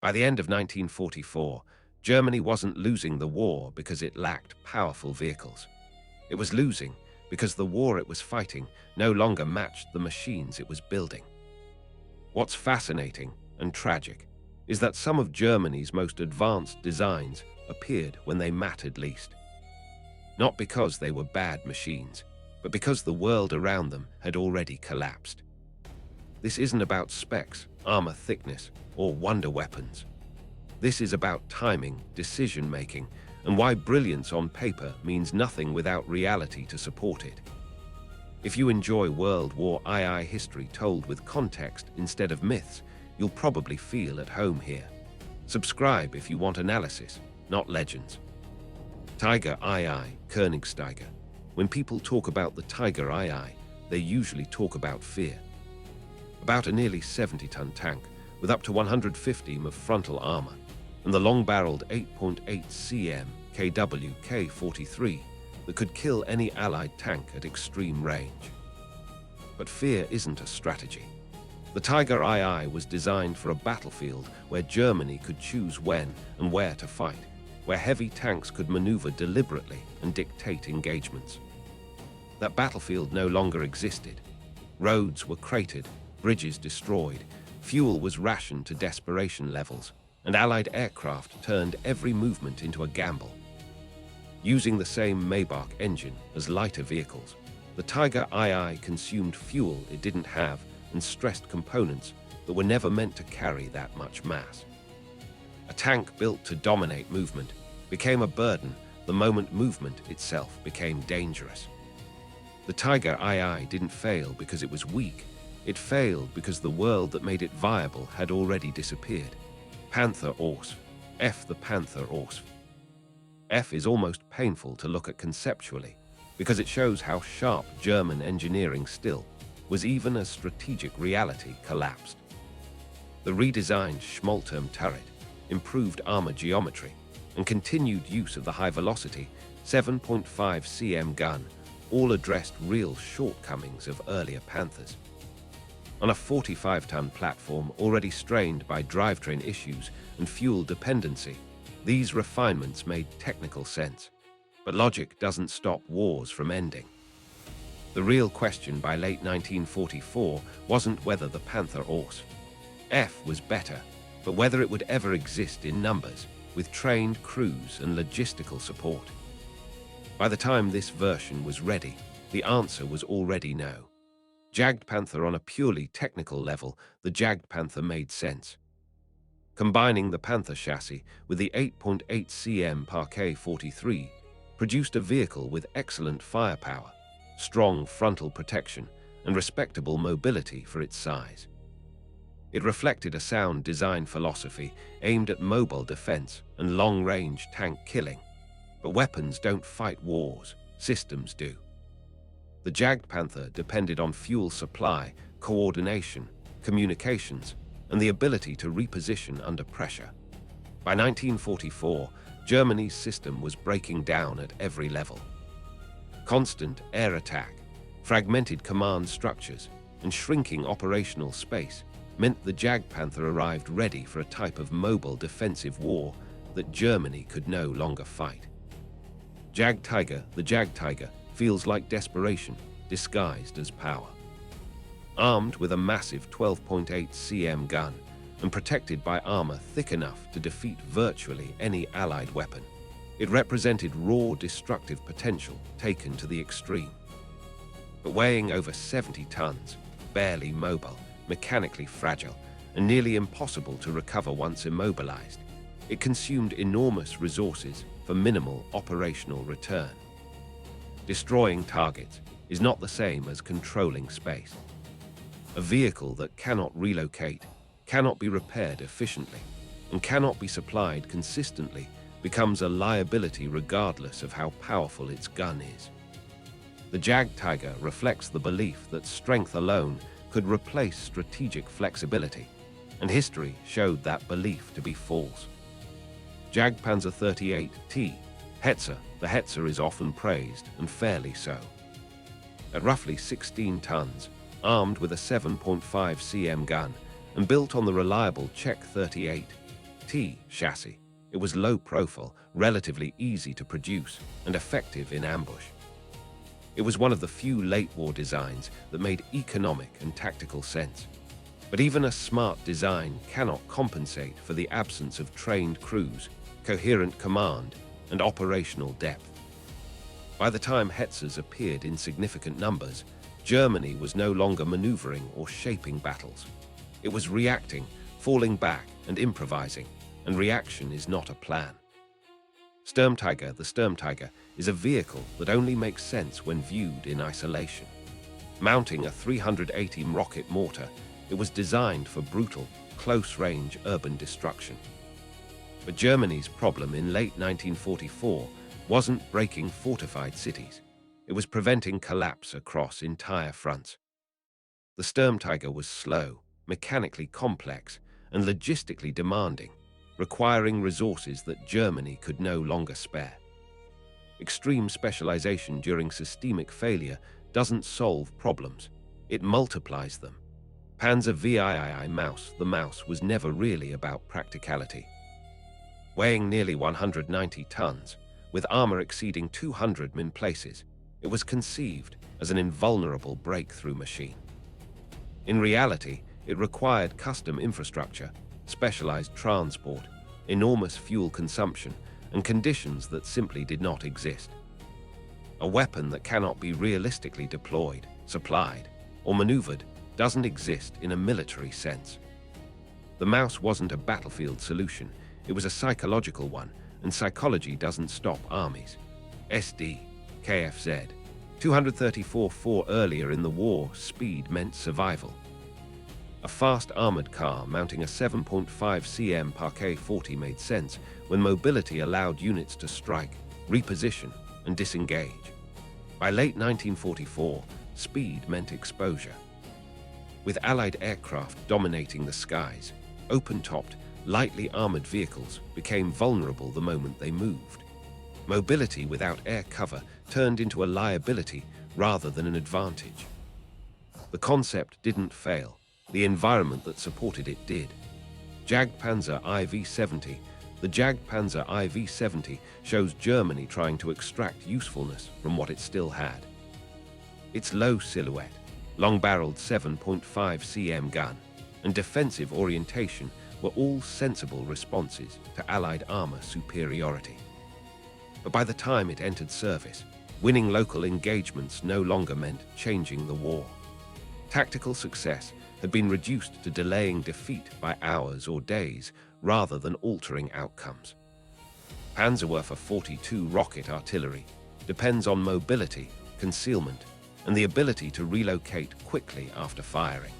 By the end of 1944, Germany wasn't losing the war because it lacked powerful vehicles. It was losing because the war it was fighting no longer matched the machines it was building. What's fascinating and tragic is that some of Germany's most advanced designs appeared when they mattered least. Not because they were bad machines, but because the world around them had already collapsed. This isn't about specs, armor thickness, or wonder weapons. This is about timing, decision-making, and why brilliance on paper means nothing without reality to support it. If you enjoy World War II history told with context instead of myths, you'll probably feel at home here. Subscribe if you want analysis, not legends. Tiger II, Königstiger. When people talk about the Tiger II, they usually talk about fear. About a nearly 70-ton tank with up to 150 mm of frontal armor and the long-barreled 8.8 cm Kw-K43 that could kill any Allied tank at extreme range. But fear isn't a strategy. The Tiger II was designed for a battlefield where Germany could choose when and where to fight, where heavy tanks could maneuver deliberately and dictate engagements. That battlefield no longer existed. Roads were cratered, bridges destroyed, fuel was rationed to desperation levels, and Allied aircraft turned every movement into a gamble. Using the same Maybach engine as lighter vehicles, the Tiger II consumed fuel it didn't have and stressed components that were never meant to carry that much mass. A tank built to dominate movement became a burden the moment movement itself became dangerous. The Tiger II didn't fail because it was weak. It failed because the world that made it viable had already disappeared. Panther Ors. F the Panther Ors. F is almost painful to look at conceptually because it shows how sharp German engineering still was even as strategic reality collapsed. The redesigned Schmalturm turret, improved armor geometry, and continued use of the high-velocity 7.5 cm gun all addressed real shortcomings of earlier Panthers. On a 45-ton platform already strained by drivetrain issues and fuel dependency, these refinements made technical sense. But logic doesn't stop wars from ending. The real question by late 1944 wasn't whether the Panther Ors F was better, but whether it would ever exist in numbers, with trained crews and logistical support. By the time this version was ready, the answer was already no. Jagged Panther on a purely technical level, the Jagged Panther made sense. Combining the Panther chassis with the 8.8 cm Parquet 43 produced a vehicle with excellent firepower, strong frontal protection, and respectable mobility for its size. It reflected a sound design philosophy aimed at mobile defense and long-range tank killing. But weapons don't fight wars, systems do. The Jagged Panther depended on fuel supply, coordination, communications, and the ability to reposition under pressure. By 1944, Germany's system was breaking down at every level. Constant air attack, fragmented command structures, and shrinking operational space meant the Jagged Panther arrived ready for a type of mobile defensive war that Germany could no longer fight. The Jagged Tiger, feels like desperation disguised as power. Armed with a massive 12.8 cm gun and protected by armor thick enough to defeat virtually any Allied weapon, it represented raw destructive potential taken to the extreme. But weighing over 70 tons, barely mobile, mechanically fragile, and nearly impossible to recover once immobilized, it consumed enormous resources for minimal operational return. Destroying targets is not the same as controlling space. A vehicle that cannot relocate, cannot be repaired efficiently, and cannot be supplied consistently becomes a liability regardless of how powerful its gun is. The Jagged Tiger reflects the belief that strength alone could replace strategic flexibility, and history showed that belief to be false. Jagdpanzer 38T, Hetzer. The Hetzer is often praised, and fairly so. At roughly 16 tons, armed with a 7.5 cm gun, and built on the reliable Czech 38, T chassis. It was low profile, relatively easy to produce, and effective in ambush. It was one of the few late-war designs that made economic and tactical sense. But even a smart design cannot compensate for the absence of trained crews, coherent command, and operational depth. By the time Hetzers appeared in significant numbers, Germany was no longer maneuvering or shaping battles. It was reacting, falling back, and improvising, and reaction is not a plan. The Sturmtiger is a vehicle that only makes sense when viewed in isolation. Mounting a 380 rocket mortar, it was designed for brutal, close-range urban destruction. But Germany's problem in late 1944 wasn't breaking fortified cities. It was preventing collapse across entire fronts. The Sturmtiger was slow, mechanically complex, and logistically demanding, requiring resources that Germany could no longer spare. Extreme specialization during systemic failure doesn't solve problems, it multiplies them. Panzer WWII the mouse was never really about practicality. Weighing nearly 190 tons, with armor exceeding 200 in places, it was conceived as an invulnerable breakthrough machine. In reality, it required custom infrastructure, specialized transport, enormous fuel consumption, and conditions that simply did not exist. A weapon that cannot be realistically deployed, supplied, or maneuvered doesn't exist in a military sense. The mouse wasn't a battlefield solution, it was a psychological one, and psychology doesn't stop armies. Sd.Kfz 234-4 earlier in the war, speed meant survival. A fast armored car mounting a 7.5 cm Parquet 40 made sense when mobility allowed units to strike, reposition, and disengage. By late 1944, speed meant exposure. With Allied aircraft dominating the skies, open-topped, lightly armored vehicles became vulnerable the moment they moved. Mobility without air cover turned into a liability rather than an advantage. The concept didn't fail. The environment that supported it did. Panzer IV-70. The Panzer IV-70 shows Germany trying to extract usefulness from what it still had. Its low silhouette, long-barreled 7.5 cm gun, and defensive orientation were all sensible responses to Allied armor superiority. But by the time it entered service, winning local engagements no longer meant changing the war. Tactical success had been reduced to delaying defeat by hours or days rather than altering outcomes. Panzerwerfer 42 rocket artillery depends on mobility, concealment, and the ability to relocate quickly after firing.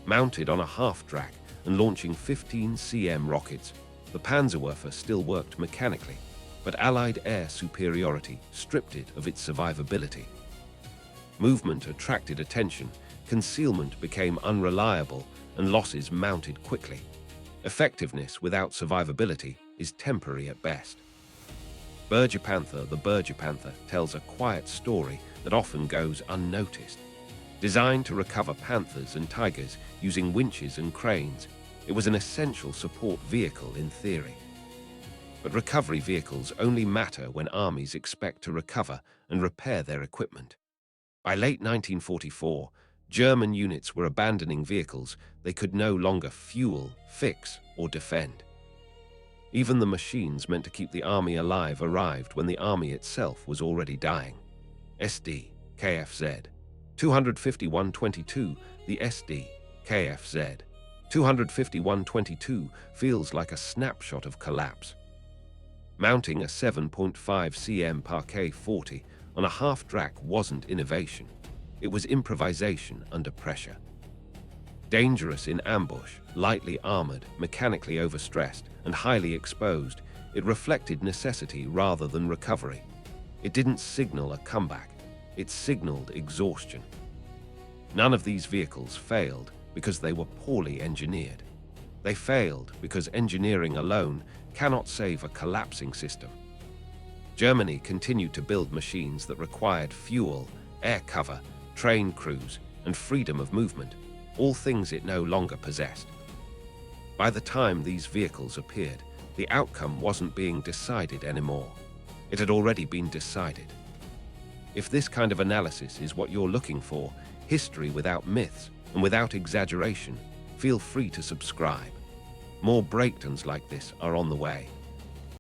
Mounted on a half-track and launching 15 cm rockets, the Panzerwerfer still worked mechanically, but Allied air superiority stripped it of its survivability. Movement attracted attention, concealment became unreliable, and losses mounted quickly. Effectiveness without survivability is temporary at best. Panther, the Panther tells a quiet story that often goes unnoticed. Designed to recover Panthers and Tigers using winches and cranes, it was an essential support vehicle in theory. But recovery vehicles only matter when armies expect to recover and repair their equipment. By late 1944, German units were abandoning vehicles they could no longer fuel, fix, or defend. Even the machines meant to keep the army alive arrived when the army itself was already dying. Sd.Kfz 251-22. The Sd.Kfz 251-22 feels like a snapshot of collapse. Mounting a 7.5 cm Parquet 40 on a half-track wasn't innovation. It was improvisation under pressure. Dangerous in ambush, lightly armored, mechanically overstressed, and highly exposed, it reflected necessity rather than recovery. It didn't signal a comeback. It signaled exhaustion. None of these vehicles failed because they were poorly engineered. They failed because engineering alone cannot save a collapsing system. Germany continued to build machines that required fuel, air cover, trained crews, and freedom of movement, all things it no longer possessed. By the time these vehicles appeared, the outcome wasn't being decided anymore. It had already been decided. If this kind of analysis is what you're looking for, history without myths and without exaggeration, feel free to subscribe. More breakdowns like this are on the way.